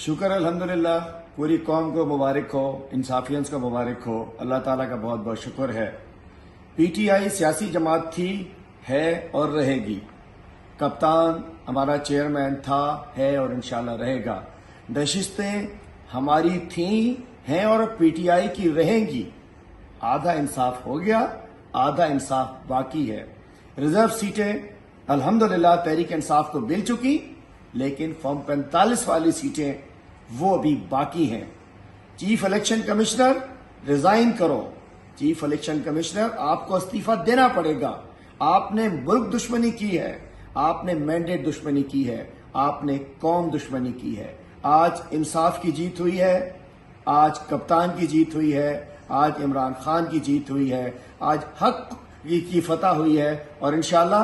شکر الحمدللہ، پوری قوم کو مبارک ہو، انصافیانس کو مبارک ہو، اللہ تعالیٰ کا بہت بہت شکر ہے۔ پی ٹی آئی سیاسی جماعت تھی، ہے اور رہے گی۔ کپتان ہمارا چیئرمین تھا، ہے اور انشاءاللہ رہے گا۔ نشستیں ہماری تھیں، ہیں اور پی ٹی آئی کی رہیں گی۔ آدھا انصاف ہو گیا، آدھا انصاف باقی ہے۔ ریزرو سیٹیں الحمدللہ تحریک انصاف کو مل چکی، لیکن فارم 45 والی سیٹیں وہ ابھی باقی ہیں۔ چیف الیکشن کمشنر ریزائن کرو۔ چیف الیکشن کمشنر آپ کو استعفیٰ دینا پڑے گا۔ آپ نے ملک دشمنی کی ہے، آپ نے مینڈیٹ دشمنی کی ہے، آپ نے قوم دشمنی کی ہے۔ آج انصاف کی جیت ہوئی ہے، آج کپتان کی جیت ہوئی ہے، آج عمران خان کی جیت ہوئی ہے، آج حق کی فتح ہوئی ہے، اور انشاءاللہ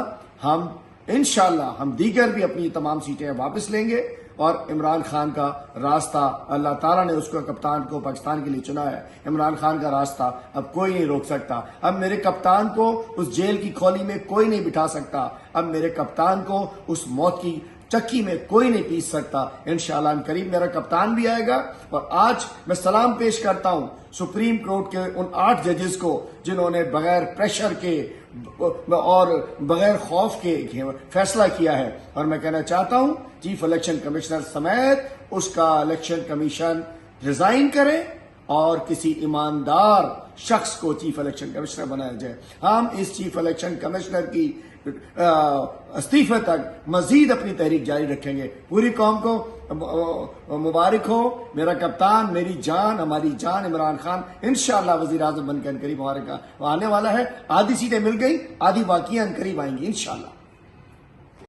ہم دیگر بھی اپنی تمام سیٹیں واپس لیں گے، اور عمران خان کا راستہ اللہ تعالیٰ نے اس کو کپتان کو پاکستان کے لیے چنا ہے۔ عمران خان کا راستہ اب کوئی نہیں روک سکتا۔ اب میرے کپتان کو اس جیل کی کھولی میں کوئی نہیں بٹھا سکتا۔ اب میرے کپتان کو اس موت کی چکی میں کوئی نہیں پیس سکتا۔ انشاءاللہ ان قریب میرا کپتان بھی آئے گا۔ اور آج میں سلام پیش کرتا ہوں سپریم کورٹ کے ان 8 ججز کو جنہوں نے بغیر پریشر کے اور بغیر خوف کے فیصلہ کیا ہے، اور میں کہنا چاہتا ہوں چیف الیکشن کمشنر سمیت اس کا الیکشن کمیشن ریزائن کرے اور کسی ایماندار شخص کو چیف الیکشن کمشنر بنایا جائے۔ ہم اس چیف الیکشن کمشنر کی استعفے تک مزید اپنی تحریک جاری رکھیں گے۔ پوری قوم کو مبارک ہو۔ میرا کپتان، میری جان، ہماری جان عمران خان انشاءاللہ وزیر اعظم بن کے ان قریب ہمارے آنے والا ہے۔ آدھی سیٹیں مل گئی، آدھی باقی ہیں، ان قریب آئیں گی انشاءاللہ۔